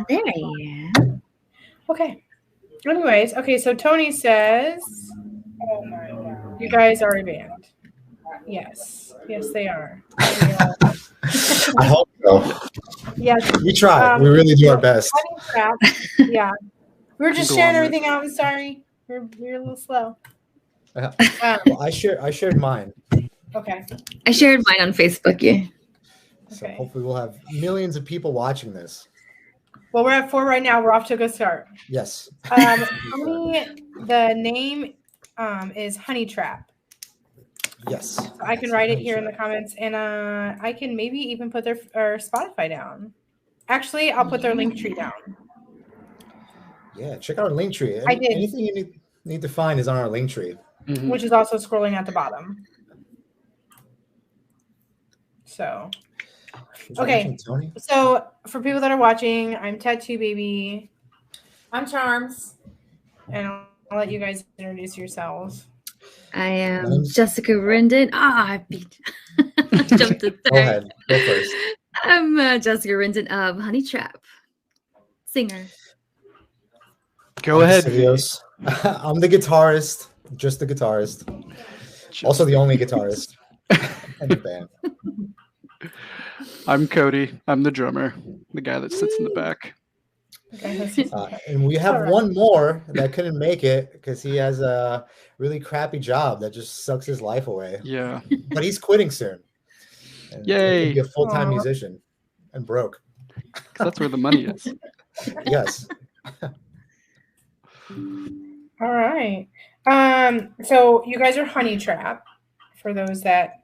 There you are. Okay. Anyways, okay, so Tony says, oh my God, you guys are a band. Yes. Yes, they are. I hope so. Yes. We try. We really do our best. Yeah. We were just sharing everything out. I'm sorry. We're a little slow. Well, I shared mine. Okay. I shared mine on Facebook. Yeah. So hopefully we'll have millions of people watching this. Well, we're at 4 right now. We're off to a good start. Yes. The name is Honey Trap. Yes. So I can write it here in the comments, and I can maybe even put their Spotify down. Actually, I'll put their link tree down. Yeah, check out our link tree. I did. Anything you need to find is on our link tree. Mm-hmm. Which is also scrolling at the bottom. So, okay. So for people that are watching, I'm Tattoo Babii. I'm Charms. And I'll let you guys introduce yourselves. I am Jessica Rendon. I jumped to third. Go ahead. Go first. I'm Jessica Rendon of Honey Trap. Singer. Go ahead. I'm the guitarist. Just the guitarist. Also the only guitarist in the band. I'm Cody. I'm the drummer. The guy that sits in the back. And we have one more that couldn't make it because he has a really crappy job that just sucks his life away. Yeah. But he's quitting soon. And yay. He'll be a full-time musician and broke. Because that's where the money is. Yes. All right. So you guys are Honey Trap, for those that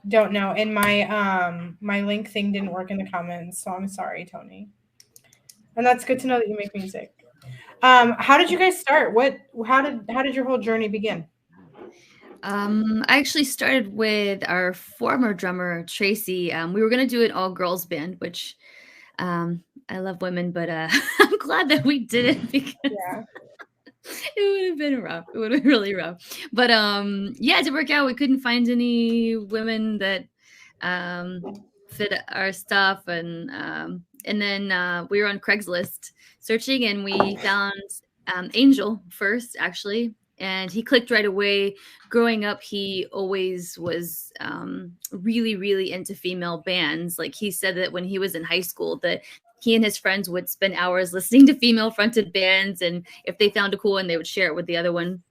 don't know. And my link thing didn't work in the comments, so I'm sorry, Tony. And that's good to know that you make music. How did you guys start? How did your whole journey begin? I actually started with our former drummer, Tracy. We were going to do an all-girls band, which I love women, but I'm glad that we did it because it would have been rough. It would have been really rough. But it did work out. We couldn't find any women that fit our stuff. And then we were on Craigslist searching, and we found Angel first, actually. And he clicked right away. Growing up, he always was really, really into female bands. Like he said that when he was in high school, that he and his friends would spend hours listening to female-fronted bands, and if they found a cool one, they would share it with the other one,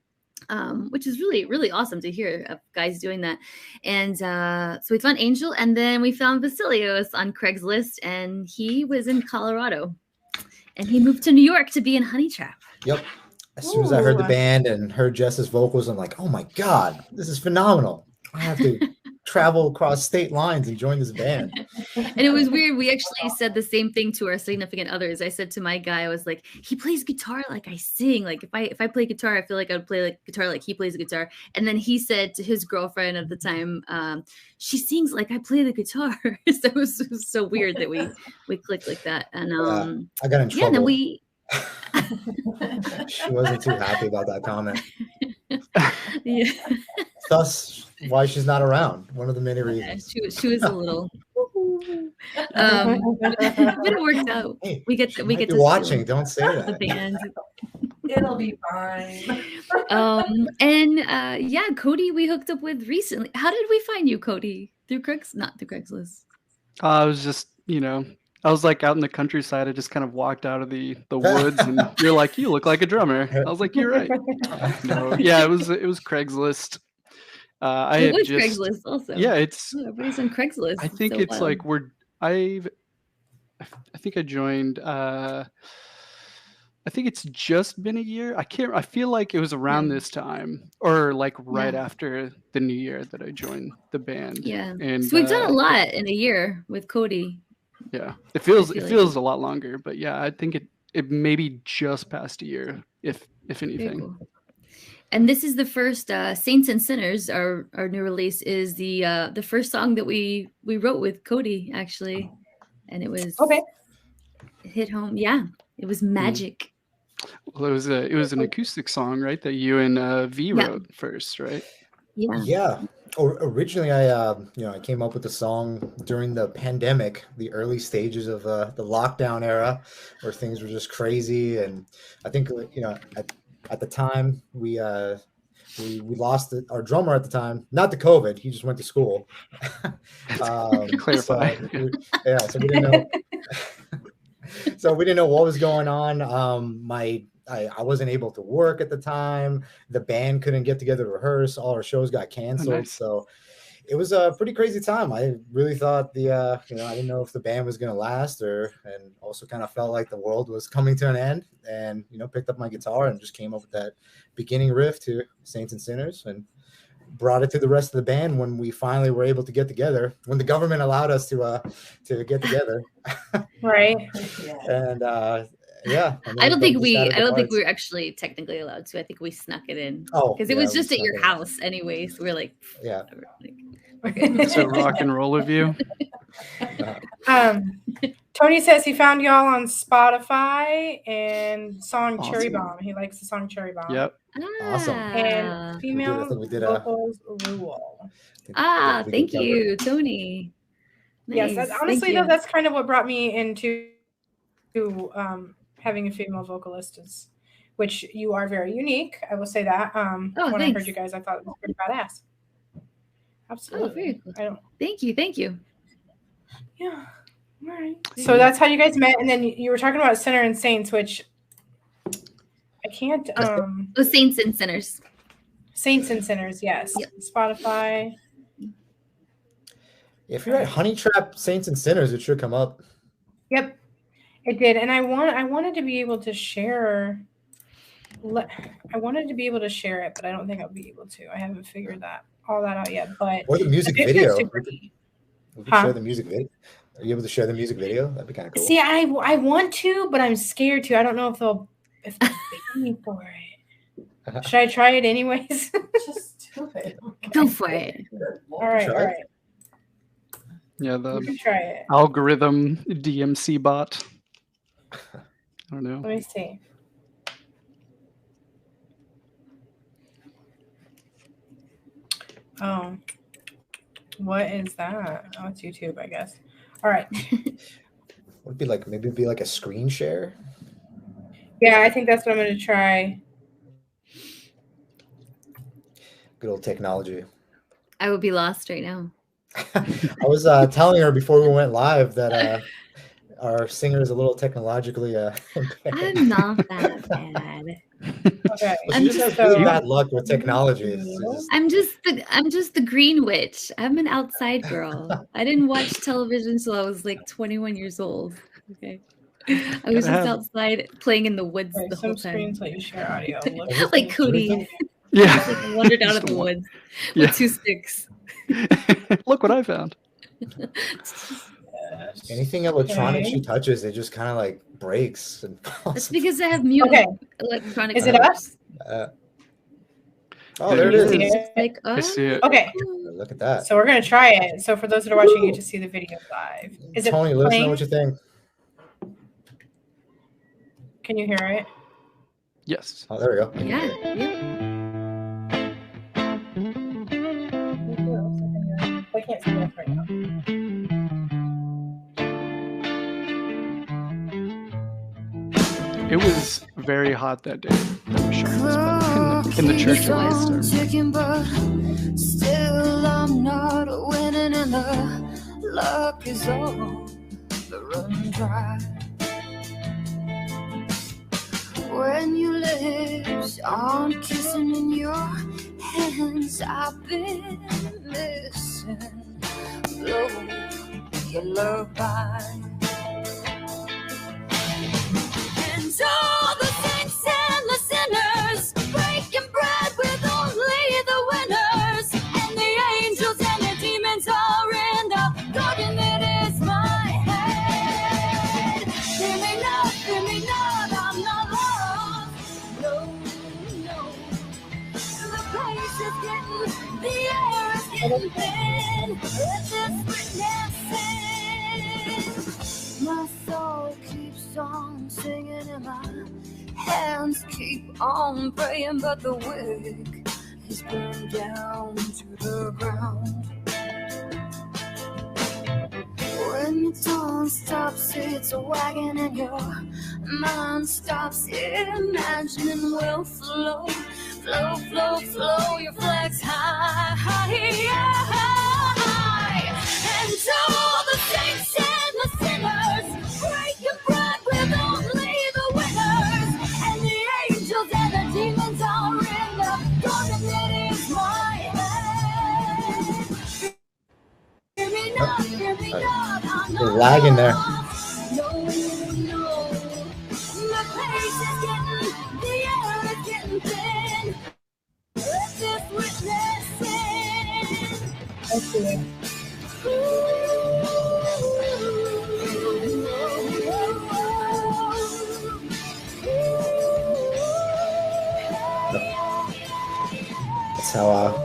which is really, really awesome to hear of guys doing that. And so we found Angel, and then we found Vasilios on Craigslist, and he was in Colorado, and he moved to New York to be in Honey Trap. Yep. As soon as I heard the band and heard Jess's vocals, I'm like, oh my God, this is phenomenal. I have to travel across state lines and join this band. And it was weird. We actually said the same thing to our significant others. I said to my guy, I was like, he plays guitar like I sing. Like if I play guitar, I feel like I would play like guitar like he plays a guitar. And then he said to his girlfriend at the time, she sings like I play the guitar. So it was so weird that we clicked like that. And I got in trouble. Yeah, and then we she wasn't too happy about that comment. Yeah. Thus why she's not around. One of the many reasons. She was a little but it worked out. Hey, we get to watching. Don't say that. The band. It'll be fine. Cody we hooked up with recently. How did we find you, Cody? Through Not through Craigslist. I was just, I was like out in the countryside. I just kind of walked out of the woods, and you're like, you look like a drummer. I was like, you're right. No, yeah, it was Craigslist. It was Craigslist also. Yeah, everybody's on Craigslist. I think so it's like I think I joined. I think it's just been a year. I feel like it was around this time, or like right after the new year that I joined the band. Yeah, and so we've done a lot in a year with Cody. Yeah, it feels a lot longer, but yeah, I think it maybe just past a year, if anything. Cool. And this is the first Saints and Sinners. Our new release is the first song that we wrote with Cody, actually, and it was it hit home. Yeah, it was magic. Well, it was an acoustic song, right? That you and V wrote first, right? Yeah. Yeah. Originally, I came up with the song during the pandemic, the early stages of the lockdown era, where things were just crazy, and I think at the time we lost our drummer at the time, not the COVID, he just went to school. Clarify. So we didn't know. So we didn't know what was going on. I wasn't able to work at the time. The band couldn't get together to rehearse. All our shows got canceled. nice. So it was a pretty crazy time. I really thought I didn't know if the band was going to last, and also kind of felt like the world was coming to an end, and, picked up my guitar and just came up with that beginning riff to Saints and Sinners, and brought it to the rest of the band when we finally were able to get together, when the government allowed us to get together. Right. And yeah. I don't think we were actually technically allowed to. I think we snuck it in. Oh, because it was just at your house anyway. So we're like, yeah. So rock and roll of you. Tony says he found y'all on Spotify and song Awesome. Cherry Bomb. He likes the song Cherry Bomb. Yep. Awesome. And female vocals rule. Thank you, Tony. Nice. Yes, honestly though, that's kind of what brought me into having a female vocalist, which you are very unique. I will say that. When thanks. I heard you guys, I thought it was pretty badass. Absolutely. Oh, very cool. Thank you. Yeah. All right. So that's how you guys met, and then you were talking about Sinner and Saints, which I can't. Saints and Sinners. Saints and Sinners, yes. Yep. Spotify. If you're at Honey Trap Saints and Sinners, it should come up. Yep, it did, and I wanted to be able to share. I wanted to be able to share it, but I don't think I'll be able to. I haven't figured all that out yet. But or the music video. We could Huh? share the music video. Are you able to share the music video? That'd be kind of cool. See, I want to, but I'm scared to. I don't know if they'll pay me for it. Should I try it anyways? Just do it. Go for it. All right. Yeah, You can try it. algorithm DMC bot. I don't know. Let me see. Oh, what is that? Oh, it's YouTube, I guess. All right. Would it be like maybe be like a screen share? Yeah, I think that's what I'm going to try. Good old technology. I would be lost right now. I was telling her before we went live that our singer is a little technologically impaired. I'm not that bad. Okay. She just has really bad luck with technology. I'm just the green witch. I'm an outside girl. I didn't watch television until I was like 21 years old. Okay. I was just outside playing in the woods the whole Some time. screens let you share audio. Like Cody. Yeah. Like wandered out of the woods with 2 sticks. Look what I found. Anything electronic she touches, it just kind of like breaks and falls. That's because I have mute electronic. Is it us? Oh, there it is. It's like, I see it. Okay. Look at that. So we're going to try it. So for those that are watching, you get to see the video live. Is Tony, it let us playing? know what you think. Can you hear it? Yes. Oh, there we go. Yeah. I can't see that right now. It was very hot that day that we shot this, but in the church at least. Chicken, but still I'm not winning, and the luck is all the run dry. When your lips aren't kissing in your hands, I've been missing. Blow your love by. And all the saints and the sinners breaking bread with only the winners, and the angels and the demons are in the garden that is my head. Fear me not, I'm not lost. No. The place is getting, the air is getting thin. Let this witness sing. My soul keeps on singing and my hands keep on praying, but the wig is burned down to the ground. When your tongue stops its wagging and your mind stops imagining will flow, flow, flow, flow, your flags high, high, high. And all the saints and the sinners break your bread with only the winners. And the angels and the demons are in the garden that is my head. Hear me not, hear me not, I'm You're not lagging there. lost. No, no, the pace is getting, the air is getting thin. Let this witness in. Let's do it.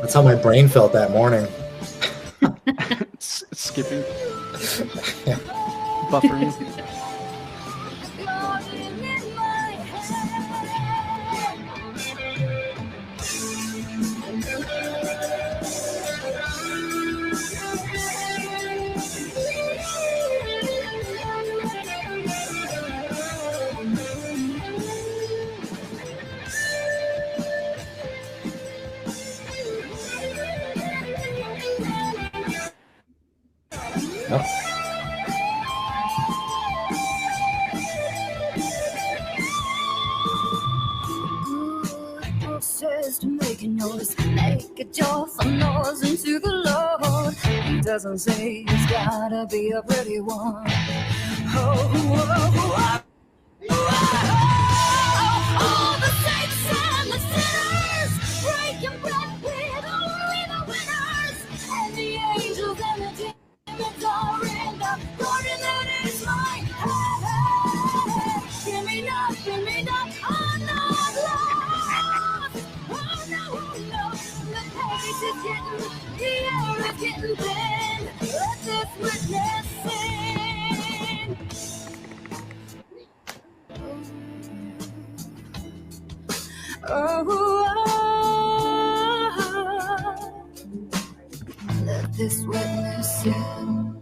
That's how my brain felt that morning. It's skipping, buffering. Yep. Says to make a noise, make a joyful noise unto the Lord. He doesn't say it's gotta be a pretty one. All the saints and the sinners breaking bread with only the winners. And the angels and the demons are in the garden that is my head. Give me not, I'm not lost. Oh no, no, the pace is getting, the air is getting thin. Let this witness sing. Oh, let this witness in.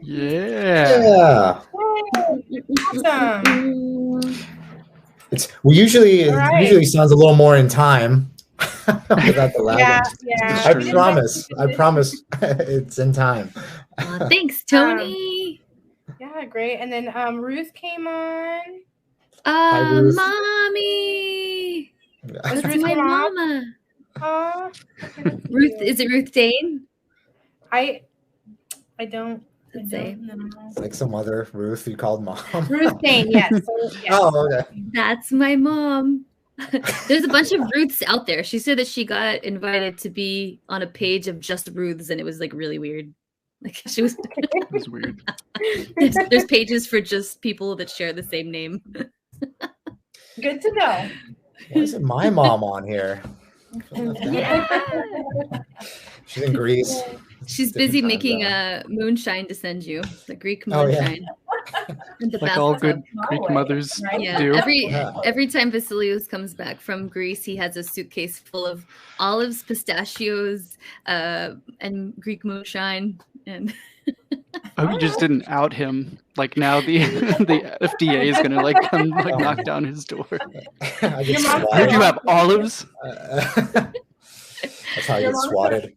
Yeah. Yeah. Awesome. It usually right. sounds a little more in time without the lagging. Yeah. I promise it's in time. Thanks, Tony. Yeah, great. And then Ruth came on. Ruth. Mommy. Was That's Ruth my your mom? mama. Oh, Ruth, is it Ruth Dane? I don't Let's say. know. Like some other Ruth you called mom. Ruth Dane, yes. So, yes. Oh, okay. That's my mom. There's a bunch of Ruths out there. She said that she got invited to be on a page of just Ruths, and it was like really weird. Like she was. It was weird. There's pages for just people that share the same name. Good to know. Why isn't my mom on here? Yeah. She's in Greece. She's Different busy time making zone. a moonshine to send you, the Greek Oh, yeah. moonshine. In the Like all bathtub. good Greek mothers Yeah, do. every time Vasilios comes back from Greece, he has a suitcase full of olives, pistachios, and Greek moonshine. And Oh, you just didn't out him. Like now the the FDA is gonna like come like knock down his door. I get Your mom swatted. Did you have olives? That's how you Your get mom swatted.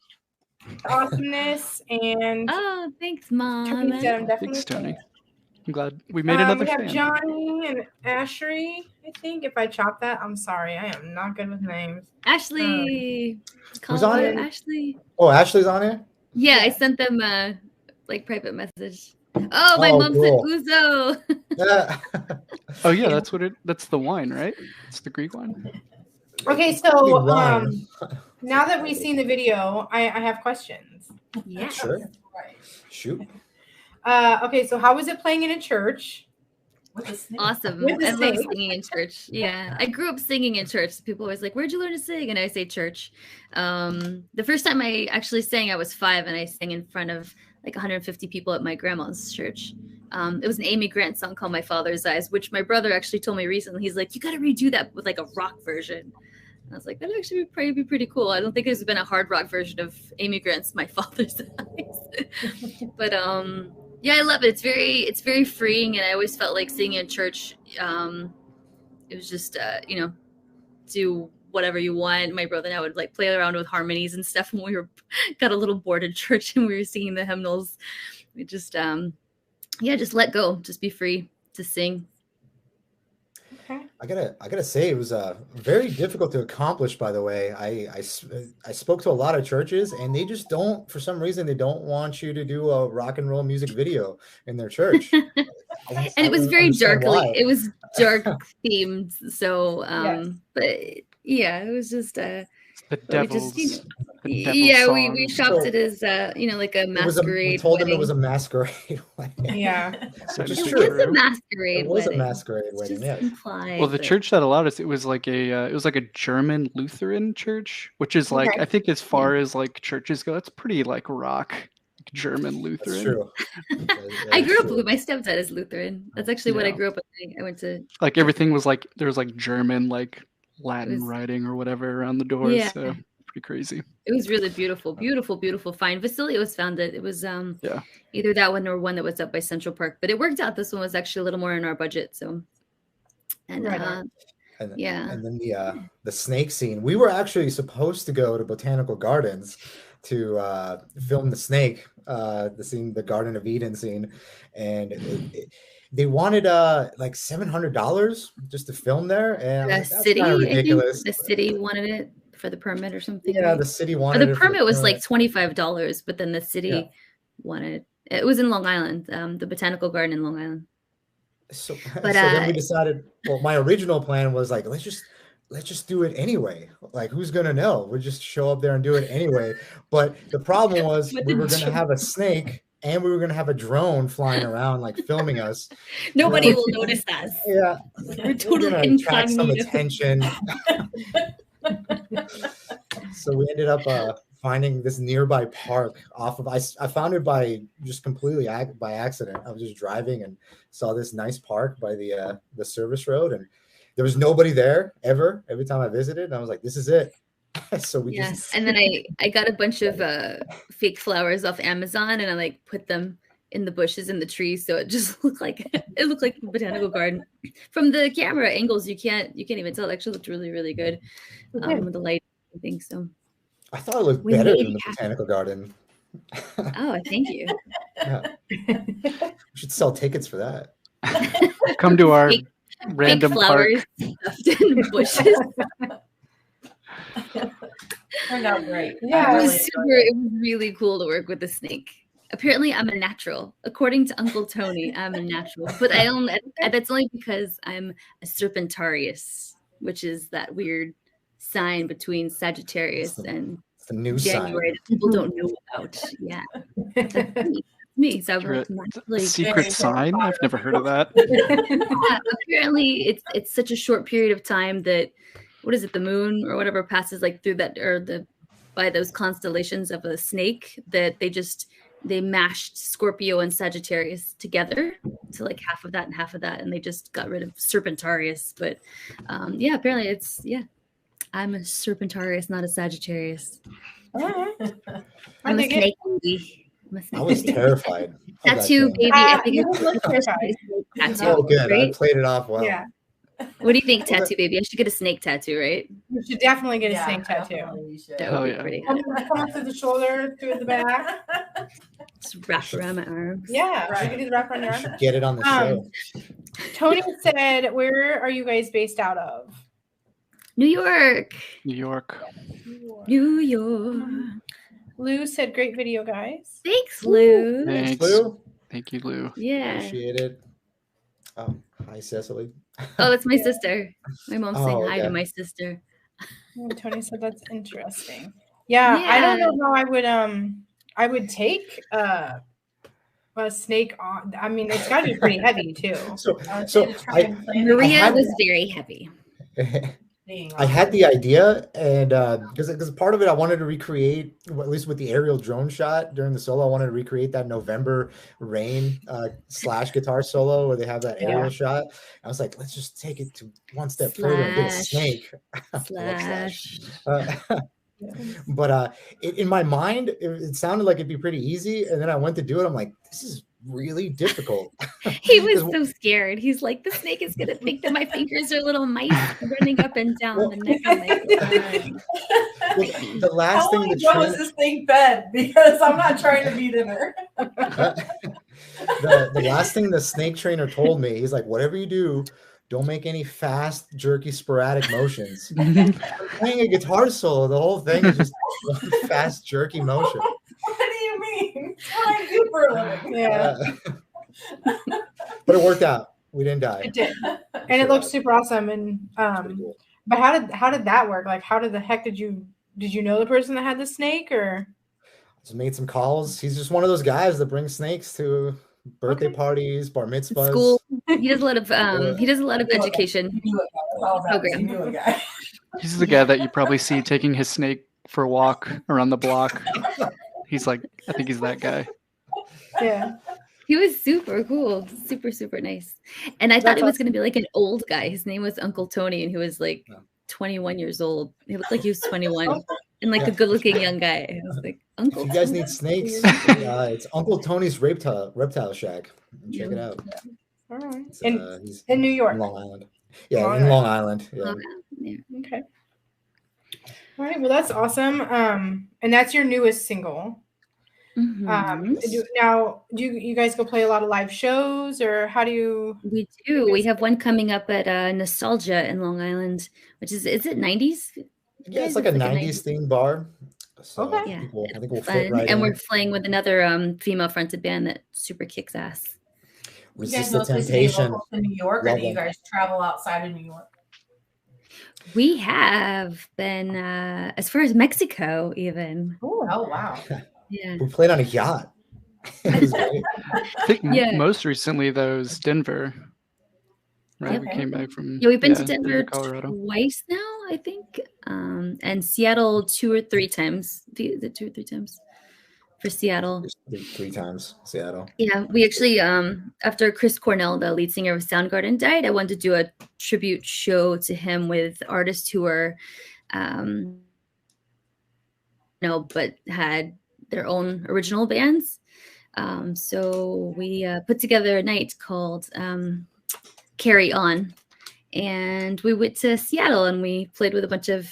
Awesomeness and oh, thanks, Mom. Tony said I'm definitely Thanks, a fan. Tony. I'm glad we made another We have fan. Johnny and Ashley. I think if I chop that, I'm sorry. I am not good with names. Ashley. Who's Call on her it? Ashley. Oh, Ashley's on here? Yeah, I Yeah. sent them a private message. Oh, my Oh, mom cool. said Uzo. Yeah. Oh yeah, that's the wine, right? It's the Greek wine. Okay, Big so wine. now that we've seen the video, I have questions. Yeah. Sure. Shoot. Okay, so how was it playing in a church? Awesome. With the I love snake. singing in church. Yeah. I grew up singing in church. People always like, where'd you learn to sing? And I say church. The first time I actually sang, I was 5 and I sang in front of like 150 people at my grandma's church. It was an Amy Grant song called My Father's Eyes, which my brother actually told me recently. He's like, you got to redo that with like a rock version. I was like, that actually would probably be pretty cool. I don't think there's been a hard rock version of Amy Grant's My Father's Eyes. But yeah, I love it. It's very freeing, and I always felt like singing in church. It was just do whatever you want. My brother and I would like play around with harmonies and stuff when we got a little bored in church and we were singing the hymnals. We just just let go, just be free to sing. Okay. I gotta say, it was very difficult to accomplish. By the way, I spoke to a lot of churches, and they just don't, for some reason, they don't want you to do a rock and roll music video in their church. And it was very darkly. Why. It was dark themed. So, Yes. but yeah, it was just the devil's. We shopped it as like a masquerade. We told them it was a masquerade wedding. Yeah, which is it true. was a masquerade. It was wedding. a masquerade wedding. Yeah. Implied, well, the church that allowed us, it was like a German Lutheran church, which is like, I think as far as like churches go, it's pretty like rock German Lutheran. That's true. I grew up with my stepdad is Lutheran. That's actually what I grew up with. I went to like everything was like there was like German like Latin writing or whatever around the doors. Yeah. So pretty crazy. It was really beautiful, fine. Vasily was founded. It was either that one or one that was up by Central Park, but it worked out. This one was actually a little more in our budget. So, and and then the snake scene. We were actually supposed to go to Botanical Gardens to film the snake, the Garden of Eden scene, and they wanted like $700 just to film there, and the city, ridiculous. The city wanted it for the permit or something. Yeah, right? The city wanted it. The permit was like $25, but then the city wanted it. Was in Long Island, the Botanical Garden in Long Island. So then we decided. Well, my original plan was like, let's just do it anyway. Like, who's gonna know? We'll just show up there and do it anyway. But the problem was we were gonna have a snake and we were gonna have a drone flying around, like filming us. Nobody will notice us. Yeah, we're totally attract some attention. So we ended up finding this nearby park off of. I found it by just completely by accident. I was just driving and saw this nice park by the service road, and there was nobody there ever. Every time I visited, and I was like, "This is it." So we just. And then I got a bunch of fake flowers off Amazon, and I like put them in the bushes and the trees, so it just looked like the Botanical Garden. From the camera angles, you can't even tell. It actually looked really, really good with the light and things. So I thought it looked better than the Botanical Garden. Oh, thank you. Yeah. We should sell tickets for that. Come to our random flowers stuffed in bushes. Turned out great. Yeah, it was really cool to work with the snake. Apparently, I'm a natural. According to Uncle Tony, I'm a natural. But that's only because I'm a Serpentarius, which is that weird sign between Sagittarius and the new January sign that people don't know about. Yeah, that's me. So I'm secret sign. I've never heard of that. Apparently, it's such a short period of time that the moon or whatever passes like through that by those constellations of a snake that they mashed Scorpio and Sagittarius together to like half of that and half of that, and they just got rid of Serpentarius. But apparently I'm a Serpentarius, not a Sagittarius. I'm a snake baby. I was terrified. Tattoo Babii. I think it's tattoo. Oh, good. Right? I played it off well. Yeah. What do you think, Tattoo Babii? I should get a snake tattoo, right? You should definitely get a snake tattoo. That would be pretty. Come through the shoulder, through the back. Just wrap around my arms. Yeah, right. You can do the wrap around your arms. Get it on the show. Tony said, "Where are you guys based out of?" New York. New York. Lou said, "Great video, guys." Thanks, Lou. Thanks, Lou. Thank you, Lou. Yeah. Appreciate it. Oh, hi, Cecily. Oh, that's my sister. My mom's saying hi to my sister. Oh, Tony said that's interesting. Yeah, I don't know how I would take a snake on. I mean, it's got to be pretty heavy too. So Maria was very heavy. being I had the idea, and because part of it I wanted to recreate, at least with the aerial drone shot during the solo, I wanted to recreate that November rain slash guitar solo where they have that aerial shot. I was like, let's just take it to one step further and get a snake. I love Slash. But in my mind, it sounded like it'd be pretty easy, and then I went to do it. I'm like, this is really difficult. He was so scared. He's like, the snake is gonna think that my fingers are little mice running up and down the neck of my the last How thing long the ago was this thing fed? Because I'm not trying to be dinner. the last thing the snake trainer told me, he's like, whatever you do, don't make any fast, jerky, sporadic motions. I'm playing a guitar solo, the whole thing is just one fast, jerky motion. What do you mean? It's what I do for a living. Yeah. But it worked out. We didn't die. It did. And it looked super awesome. And Cool. but how did that work? Like, how did the heck did you know the person that had the snake, or Just made some calls. He's just one of those guys that brings snakes to birthday parties, bar mitzvahs. school? He does a lot of education You knew it, guy. That's all that was. program. You knew it, guy. He's the guy that you probably see taking his snake for a walk around the block. He's like, I think he's that guy. yeah. He was super cool, super, super nice. And I thought it was going to be like an old guy. His name was Uncle Tony, and he was like 21 years old. He looked like he was 21 and like a good looking young guy. I was like, Uncle If you guys Tony? need snakes, it's Uncle Tony's reptile shack. Check it out. All right. It's, he's In New York. in Long Island. Yeah, Long in Long Island. Yeah. Yeah. Okay. All right. Well, that's awesome. And that's your newest single. Mhm. Now, do you guys go play a lot of live shows, or how do you? We do. We have one coming up at Nostalgia in Long Island, which is it 90s? Yeah, it's like a 90s themed bar. So Okay. Yeah, people, I think we'll Fun. fit right And in. we're playing with another female fronted band that super kicks ass. You guys Resist the mostly stay temptation. local to New York, or Love do you them. guys travel outside of New York? We have been as far as Mexico, even. Oh, wow. Yeah. We played on a yacht. It was great. I think Yeah. most recently, though, is Denver. Right? Yep. We came back from Yeah, we've been to Denver Colorado. twice now, I think, and Seattle 2 or 3 times. The 2 or 3 times for Seattle. Three times Seattle. Yeah, we actually after Chris Cornell, the lead singer of Soundgarden, died, I wanted to do a tribute show to him with artists who were, but had their own original bands. So we put together a night called Carry On, and we went to Seattle and we played with a bunch of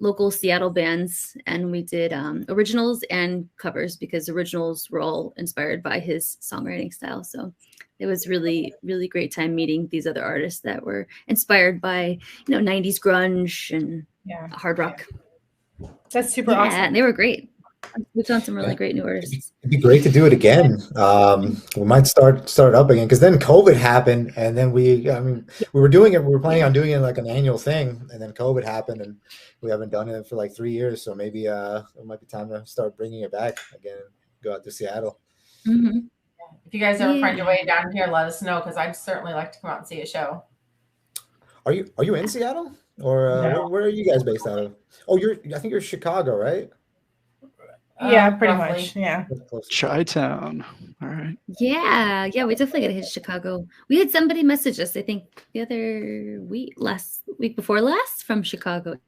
local Seattle bands, and we did originals and covers, because originals were all inspired by his songwriting style. So it was really, really great time meeting these other artists that were inspired by 90s grunge and hard rock. That's super Yeah, awesome. and they were great. We found some really great new artists. It'd be great to do it again. We might start it up again, because then COVID happened, and then we were doing it. We were planning on doing it like an annual thing, and then COVID happened, and we haven't done it for like 3 years. So maybe it might be time to start bringing it back again. Go out to Seattle. Mm-hmm. If you guys ever find your way down here, let us know, because I'd certainly like to come out and see a show. Are you in Seattle, or No. where are you guys based out of? Oh, I think you're Chicago, right? Yeah, pretty Roughly. much. Yeah. Close. Chi-Town. All right. Yeah, we definitely got to hit Chicago. We had somebody message us, I think last week before last, from Chicago.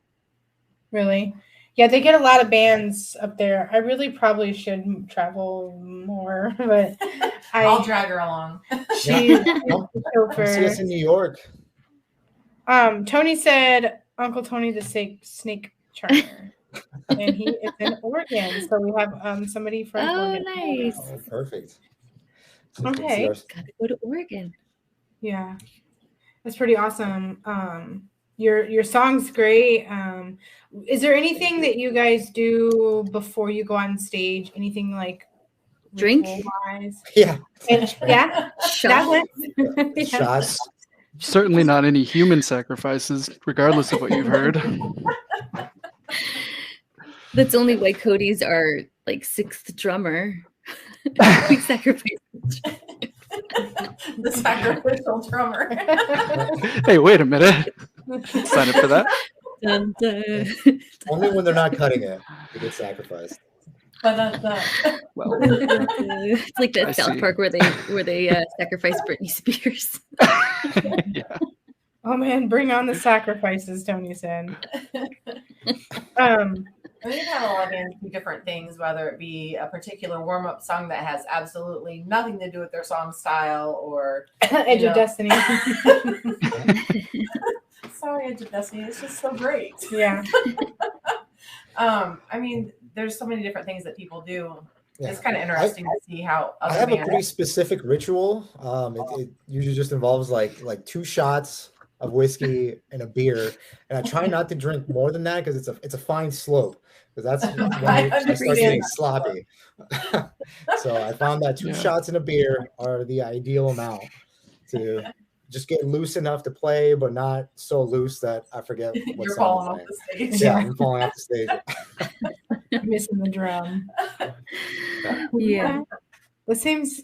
Really? Yeah, they get a lot of bands up there. I really probably should travel more, but I'll drag her along. she's Come a see us chauffeur. in New York. Tony said Uncle Tony the snake charmer. And he is in Oregon. So we have somebody from Oregon. Nice. Oh, perfect. So Okay. Gotta go to Oregon. Yeah. That's pretty awesome. Your song's great. Is there anything that you guys do before you go on stage? Anything like Drink? ritual-wise? Yeah. Yeah. Shot. That one. Yeah. Shots. Certainly not any human sacrifices, regardless of what you've heard. That's only why Cody's our like 6th drummer. We sacrifice. The sacrificial drummer. Hey, wait a minute. Sign up for that. Dun, dun. Only when they're not cutting it, it gets sacrificed. Well, It's like I that South see. Park where they sacrifice Britney Spears. Yeah. Oh man, bring on the sacrifices, Tony said. We can have a lot of different things, whether it be a particular warm-up song that has absolutely nothing to do with their song style, or Edge of Destiny. Sorry, Edge of Destiny. It's just so great. Yeah. I mean, there's so many different things that people do. Yeah. It's kind of interesting to see how I other have a bands. pretty specific ritual. It usually just involves like 2 shots of whiskey and a beer, and I try not to drink more than that because it's a fine slope, because that's when I start getting sloppy. So I found that 2 shots and a beer are the ideal amount to just get loose enough to play, but not so loose that I forget what You're song falling I'm off playing. the stage. Yeah, I'm falling off the stage. Missing the drum. Yeah. It seems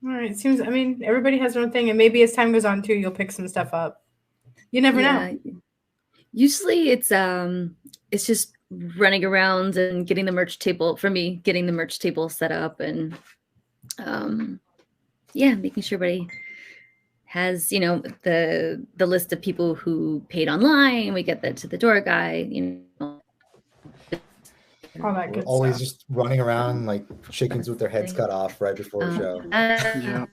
all right. It seems, I mean, everybody has their own thing, and maybe as time goes on too, you'll pick some stuff up. You never know. Usually it's just running around and getting the merch table, for me, getting the merch table set up, and making sure everybody has, the list of people who paid online. We get that to the door guy, All that good Always stuff. just running around like chickens with their heads cut off right before the show. Yeah.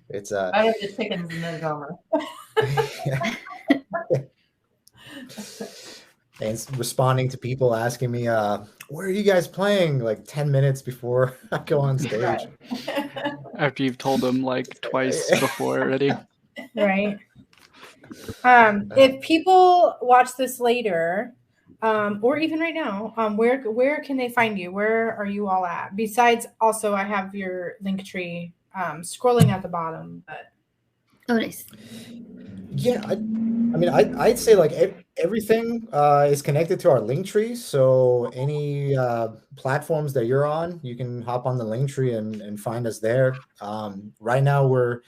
It's I have the chickens in the drummer. And it's responding to people asking me, where are you guys playing, like 10 minutes before I go on stage. Right. After you've told them like twice before already. Right. If people watch this later, or even right now, where can they find you? Where are you all at? Besides, also, I have your link tree scrolling at the bottom. But oh, nice. Yeah, I mean, I'd say like everything is connected to our link tree. So any platforms that you're on, you can hop on the link tree and find us there. Right now, we're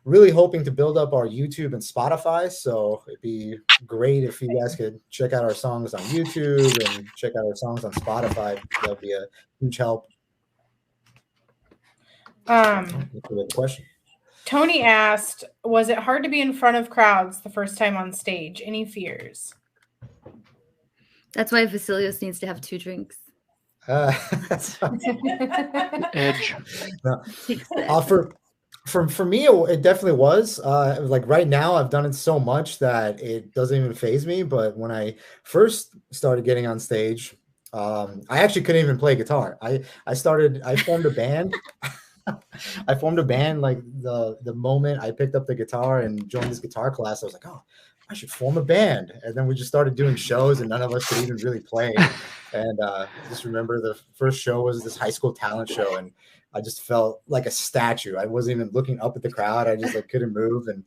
really hoping to build up our YouTube and Spotify. So it'd be great if you guys could check out our songs on YouTube and check out our songs on Spotify. That would be a huge help. That's a good question. Tony asked, was it hard to be in front of crowds the first time on stage? Any fears? That's why Vasilios needs to have 2 drinks. Edge. No. For me, it definitely was. Like right now, I've done it so much that it doesn't even faze me. But when I first started getting on stage, I actually couldn't even play guitar. I formed a band. I formed a band like the moment I picked up the guitar and joined this guitar class. I was like, oh, I should form a band. And then we just started doing shows, and none of us could even really play. And just remember the first show was this high school talent show, and I just felt like a statue. I wasn't even looking up at the crowd. I just like couldn't move. And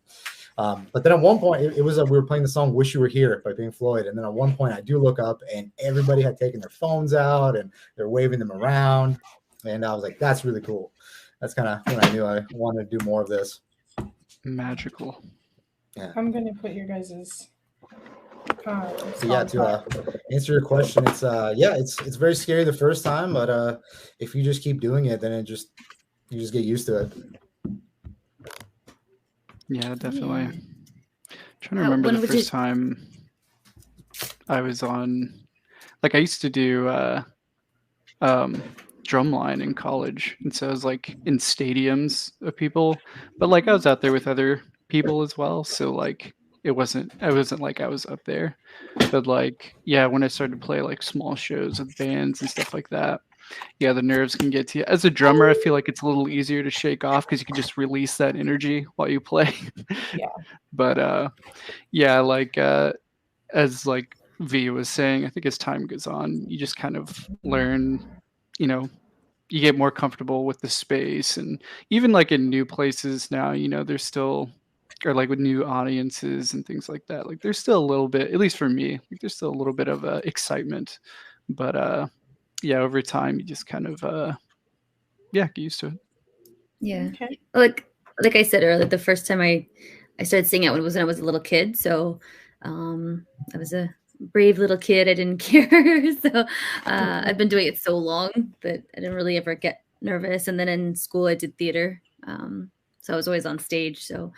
but then at one point, it was we were playing the song "Wish You Were Here" by Pink Floyd, and then at one point, I do look up, and everybody had taken their phones out and they're waving them around, and I was like, "That's really cool." That's kind of when I knew I wanted to do more of this. Magical. Yeah. I'm gonna put your guys's. So yeah, to answer your question, it's it's very scary the first time, but if you just keep doing it, then you just get used to it. Yeah, definitely. I'm trying to remember the first time I was on. Like I used to do drumline in college, and so I was like in stadiums of people, but like I was out there with other people as well, so like I wasn't like I was up there. But like when I started to play like small shows with bands and stuff like that, the nerves can get to you. As a drummer, I feel like it's a little easier to shake off because you can just release that energy while you play. Yeah. But like as like V was saying, I think as time goes on, you just kind of learn, you get more comfortable with the space, and even like in new places now, there's still, or like with new audiences and things like that, like there's still a little bit, at least for me, like there's still a little bit of excitement, but over time you just kind of get used to it. Yeah. Okay. Like I said earlier, the first time I started singing out when I was a little kid. So I was a brave little kid. I didn't care. So I've been doing it so long that I didn't really ever get nervous. And then in school, I did theater. So I was always on stage. So,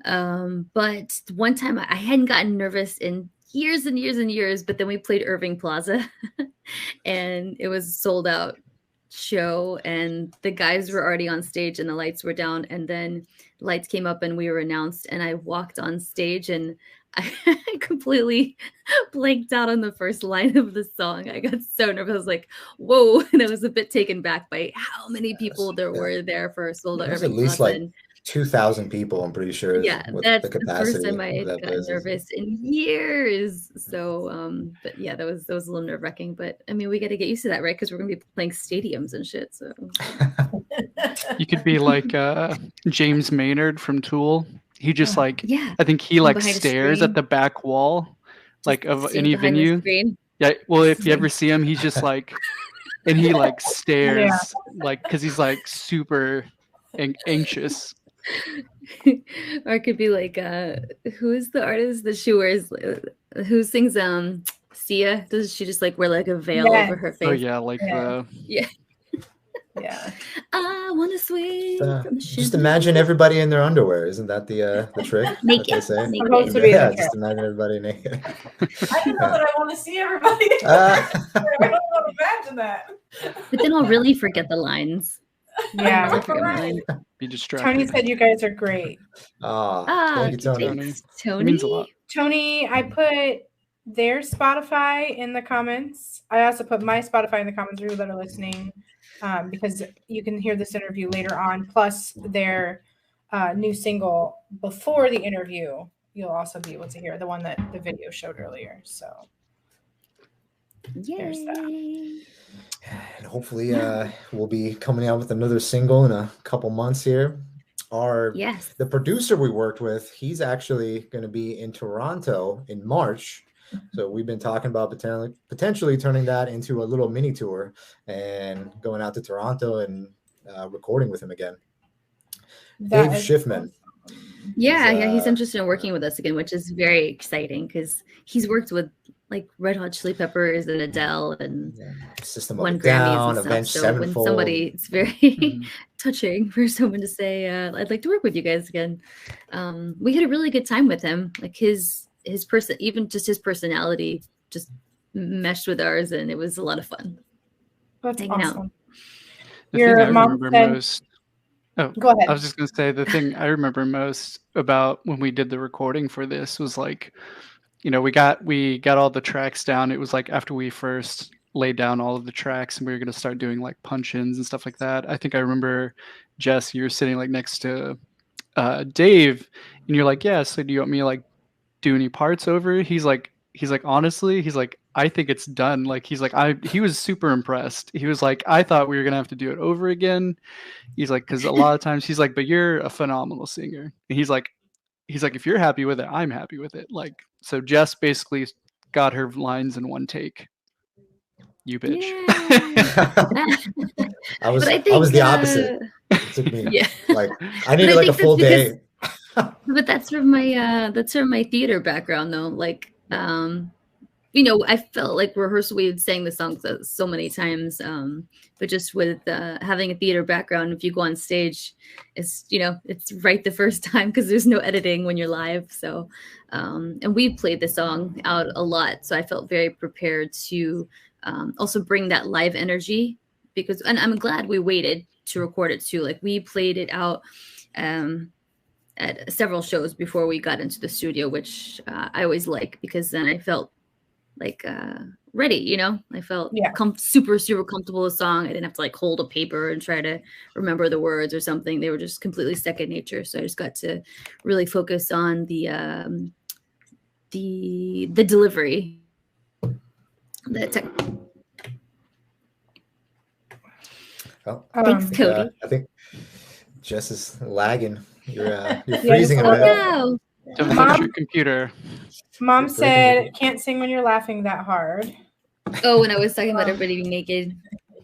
but one time I hadn't gotten nervous in years and years and years, but then we played Irving Plaza and it was sold out show and the guys were already on stage and the lights were down and then lights came up and we were announced and I walked on stage and I completely blanked out on the first line of the song. I got so nervous. I was like, whoa. And I was a bit taken back by how many people there were there for sold out There's at Irving least Plaza. like 2,000 people, I'm pretty sure. Yeah, what that's the the first capacity time I of that had place gotten is. nervous in years. So, but yeah, that was a little nerve wracking. But I mean, we got to get used to that, right? Because we're gonna be playing stadiums and shit. So You could be like James Maynard from Tool. He just like, yeah, I think he from like behind a stares at screen, the back wall, like of stand any behind the venue. screen. Yeah. Well, if you ever see him, he's just like, and he like stares, like, because he's like super anxious. Or it could be like, who is the artist that she wears? Who sings Sia? Does she just like wear like a veil over her face? Oh yeah, like the Yeah. Yeah. I wanna swing from the Just imagine everybody in their underwear. Isn't that the trick that naked. they say? Naked. Supposed to be Yeah, the just trick. imagine everybody naked. I don't know that I want to see everybody. Ah. I don't want to imagine that. But then I'll really forget the lines. Yeah. I'll forget my lines. be distracted. Tony said you guys are great. Thank you, Tony. Thanks, It Tony. means a lot. Tony, I put their Spotify in the comments. I also put my Spotify in the comments for you that are listening, because you can hear this interview later on, plus their new single before the interview. You'll also be able to hear the one that the video showed earlier. So there's that. Yay. And hopefully we'll be coming out with another single in a couple months here. Yes. The producer we worked with, he's actually going to be in Toronto in March. So we've been talking about potentially turning that into a little mini tour and going out to Toronto and recording with him again. That Dave is Schiffman. Yeah, he's interested in working with us again, which is very exciting because he's worked with like Red Hot Chili Peppers and Adele and System won of a Grammys Down, and stuff. Avenged So when Sevenfold. somebody, it's very touching for someone to say, "I'd like to work with you guys again." We had a really good time with him. Like his person, even just his personality, just meshed with ours, and it was a lot of fun. That's hanging out. awesome. The Your thing I mom remember said- most. Oh, Go ahead. I was just gonna say the thing I remember most about when we did the recording for this was like, you know, we got all the tracks down. It was like after we first laid down all of the tracks and we were gonna start doing like punch-ins and stuff like that. I think I remember, Jess, you were sitting like next to Dave, and you're like, yeah. So do you want me to like do any parts over? He's like honestly, he's like, I think it's done. Like he was super impressed. He was like, I thought we were gonna have to do it over again. He's like, because a lot of times he's like, but you're a phenomenal singer. And he's like, if you're happy with it, I'm happy with it. Like, so Jess basically got her lines in one take. You bitch. I was But I think, the opposite. It took me Yeah. like I needed I like a think full that's day. But that's from my theater background though. Like you know, I felt like rehearsal we had sang the songs so many times. But just with having a theater background, if you go on stage, it's right the first time because there's no editing when you're live. So and we played the song out a lot. So I felt very prepared to also bring that live energy and I'm glad we waited to record it too. Like we played it out at several shows before we got into the studio, which I always like because then I felt like ready, I felt super comfortable with the song. I didn't have to like hold a paper and try to remember the words or something. They were just completely second nature. So I just got to really focus on the delivery. Thanks, Cody. I think Jess is lagging. You're freezing a bit. No. Don't touch your computer. Mom said, can't sing when you're laughing that hard. Oh, when I was talking about everybody being naked.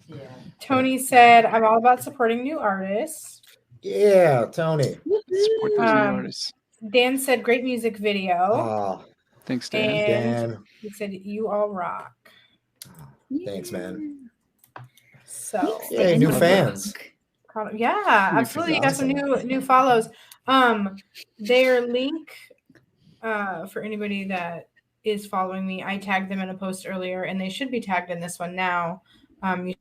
Yeah. Tony said, I'm all about supporting new artists. Yeah, Tony. Support those new artists. Dan said, great music video. Oh, Thanks, Dan. And Dan, he said, "You all rock." thanks, man. So Thanks, Yay, Dan. new You fans. rock. yeah, New absolutely. You fans. got some new follows. Their link for anybody that is following me, I tagged them in a post earlier, and they should be tagged in this one now. You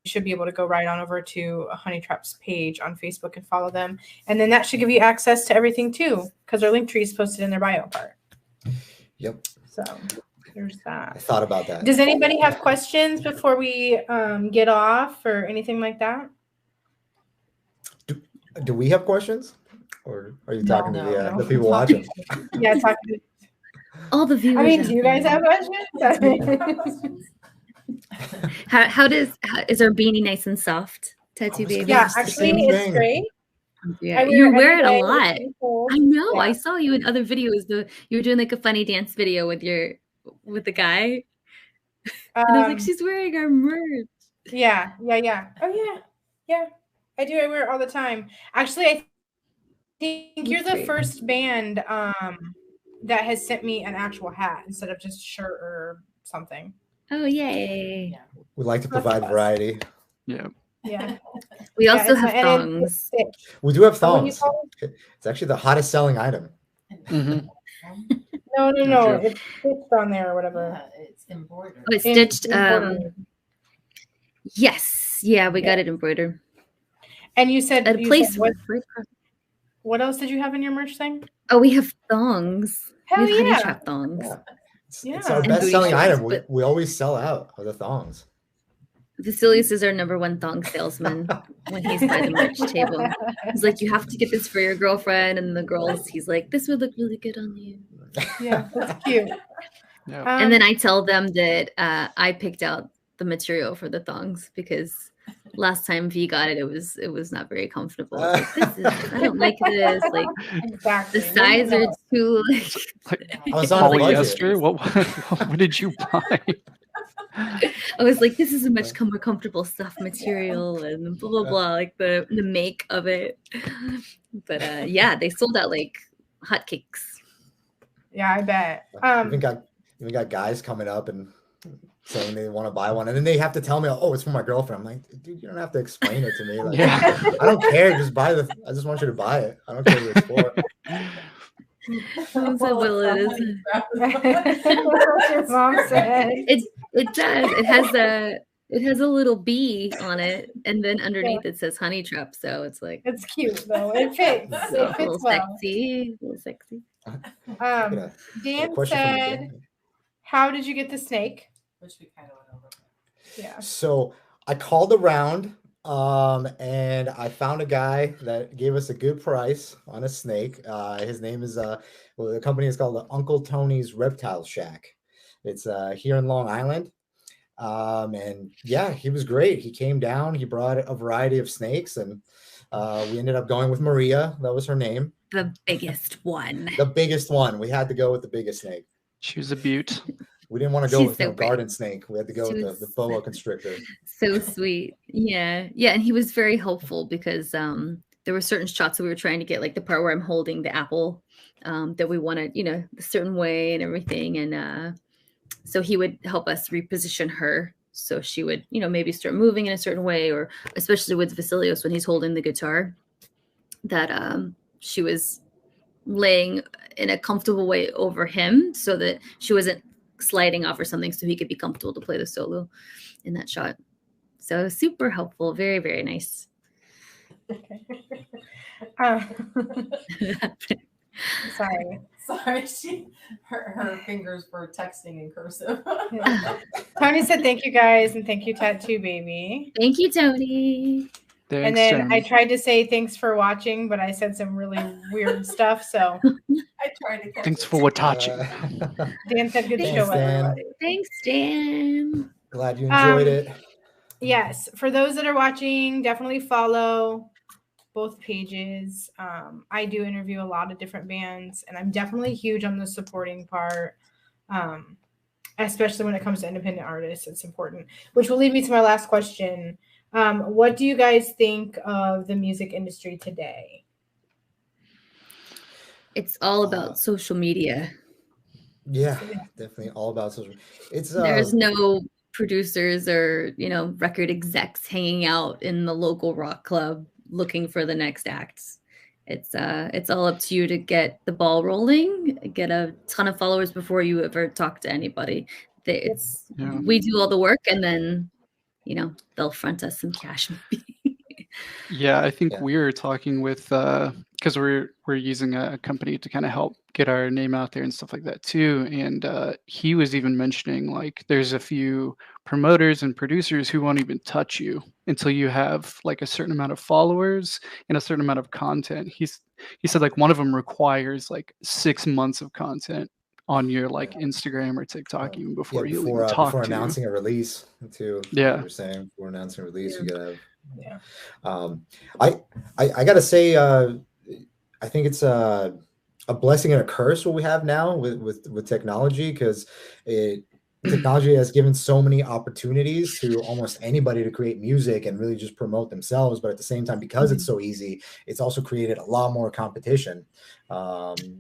should be able to go right on over to Honey Trap's page on Facebook and follow them, and then that should give you access to everything too, because their link tree is posted in their bio part. Yep. So there's I that. thought about that. Does anybody have questions before we get off or anything like that? Do we have questions, or are you talking to No. the people watching? Yeah, talk to. All the viewers. I mean, out do you guys there. have questions? How is our beanie nice and soft? Tattoo was gonna Baby. Yeah, It's the actually, same it's thing. great. Yeah, I you every wear it a day. lot. It's cool. I know. Yeah. I saw you in other videos. You were doing like a funny dance video with the guy, and I was like, she's wearing our merch. Yeah. Oh yeah. I do. I wear it all the time. Actually, I think you're the Great. first band that has sent me an actual hat instead of just shirt or something. Oh yay! We like to provide variety. Yeah. Yeah. We also it's have and thongs. We do have What do you thongs. call It's actually the hottest selling item. Mhm. No. Gotcha. It's stitched on there or whatever. Yeah, it's embroidered. Oh, it's stitched. Embroidered. Yes. Yeah, we got it embroidered. And you said, At a place. what else did you have in your merch thing? Oh, we have thongs. Hell we have yeah. Honey Trap thongs. Yeah. It's Yeah. our And best booty selling shorts, item. but- We always sell out of the thongs. Vasilius is our number one thong salesman when he's by the merch table. He's like, you have to get this for your girlfriend, and the girls, he's like, this would look really good on you. Yeah, that's cute. Yeah. And then I tell them that I picked out the material for the thongs because last time V got it, it was not very comfortable. I was like, I don't like this. Like Exactly. the size are too I was on a budget. Polyester? What did you buy? I was like, this is a much more comfortable stuff material and blah blah blah, like the make of it. But yeah, they sold out like hotcakes. Yeah, I bet. Even got guys coming up and saying they want to buy one, and then they have to tell me, "Oh, it's for my girlfriend." I'm like, "Dude, you don't have to explain it to me. Like, Yeah. I don't care. Just buy I just want you to buy it. I don't care what it's for." That's what it is. That's what your mom said. It does. It has a little bee on it, and then underneath it says Honey Trap. So it's like It's cute though. It fits. a It little fits well. sexy. A little sexy. Dan Question from said, Dan. "How did you get the snake?" Which we kind of went over. Yeah. So I called around, and I found a guy that gave us a good price on a snake. His name is the company is called Uncle Tony's Reptile Shack. It's here in Long Island. And yeah, he was great. He came down, he brought a variety of snakes, and we ended up going with Maria. That was her name. The biggest one. The biggest one. We had to go with the biggest snake. She was a beaut. We didn't want to go She's with so no great. garden snake. We had to go She with was- the boa constrictor. So sweet. Yeah. Yeah. And he was very helpful because there were certain shots that we were trying to get, like the part where I'm holding the apple that we wanted, a certain way and everything. And so he would help us reposition her. So she would, maybe start moving in a certain way, or especially with Vasilios when he's holding the guitar, that she was laying in a comfortable way over him so that she wasn't sliding off or something, so he could be comfortable to play the solo in that shot. So super helpful. Very, very nice. Sorry. Sorry, her fingers were texting in cursive. Tony said, "Thank you guys, and thank you, Tattoo Baby." Thank you, Tony. Thanks, And then Jen. I tried to say thanks for watching, but I said some really weird stuff. So I tried to catch Thanks it. for watching. Dan said, "Good Thanks, show, Dan. everybody." Thanks, Dan. Glad you enjoyed it. Yes, for those that are watching, definitely follow both pages. I do interview a lot of different bands, and I'm definitely huge on the supporting part, especially when it comes to independent artists. It's important, which will lead me to my last question. What do you guys think of the music industry today? It's all about social media. Yeah, So, yeah. definitely all about social. It's There's no producers or, record execs hanging out in the local rock club looking for the next acts. It's all up to you to get the ball rolling, get a ton of followers before you ever talk to anybody. Yeah. We do all the work, and then, they'll front us some cash maybe. Yeah, I think Yeah. we were talking with because we're using a company to kind of help get our name out there and stuff like that too. And he was even mentioning like there's a few promoters and producers who won't even touch you until you have like a certain amount of followers and a certain amount of content. He said like one of them requires like 6 months of content on your like Instagram or TikTok even yeah, before he'll even talk before to you. announcing a release too. Yeah. You were saying before announcing a release, Yeah. you gotta have. Yeah. I gotta say, I think it's a blessing and a curse what we have now with technology, because technology has given so many opportunities to almost anybody to create music and really just promote themselves. But at the same time, because it's so easy, it's also created a lot more competition.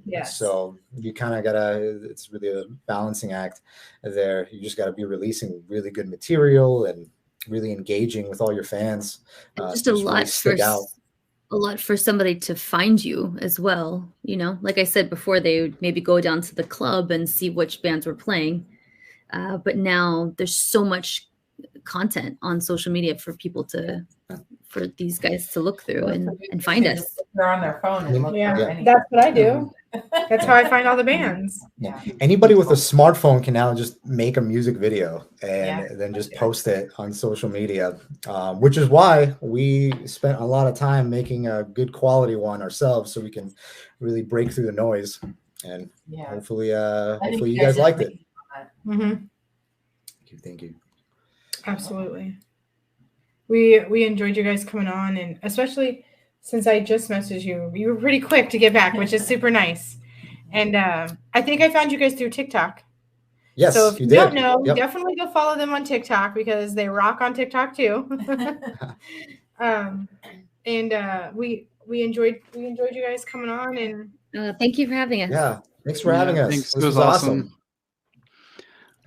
Yes. So you kind of gotta, it's really a balancing act there. You just gotta be releasing really good material and really engaging with all your fans. And just To a really lot stick out. a lot for somebody to find you as well. Like I said before, they would maybe go down to the club and see which bands were playing. But now there's so much content on social media for these guys to look through and find us. They're on their phone and look for Yeah, anything. that's what I do. That's how I find all the bands. Yeah. Anybody with a smartphone can now just make a music video and Yeah. then just post it on social media, which is why we spent a lot of time making a good quality one ourselves, so we can really break through the noise. And Yeah. hopefully, I think hopefully you guys did liked really it. good on that. Thank you. Absolutely. We enjoyed you guys coming on, and especially since I just messaged you, you were pretty quick to get back, which is super nice. And I think I found you guys through TikTok. Yes, So if you you did. don't know, Yep. definitely go follow them on TikTok because they rock on TikTok too. And we enjoyed you guys coming on, and Thank you for having us. Yeah, thanks for having us. Thanks. This It was awesome.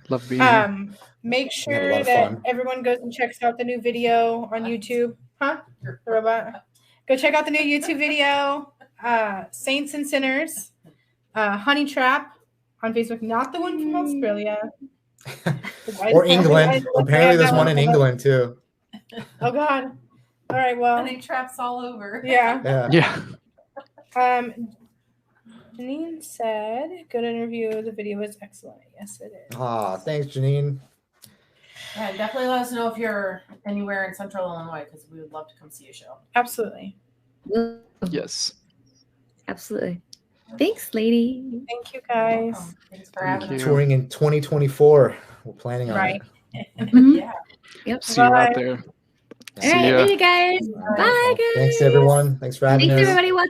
Love being here. make We had a sure lot of that fun. everyone goes and checks out the new video on YouTube. Huh? The robot. Go check out the new YouTube video, Saints and Sinners, Honey Trap on Facebook, not the one from Australia. Or England. Apparently, there's one in England too. Oh God! All right, well, Honey traps all over. yeah. Yeah. Janine said, "Good interview. The video was excellent." Yes, it is. Thanks, Janine. Yeah, definitely let us know if you're anywhere in Central Illinois because we would love to come see a show. Absolutely. Yes. Absolutely. Thanks, lady. Thank you, guys. Welcome. Thanks for having us. Touring in 2024. We're planning on Right. it. Yeah. Yep. See you Bye. out there. All See right, ya. later, guys. Bye, guys. Thanks, everyone. Thanks for having Thanks, us. everybody. Watching.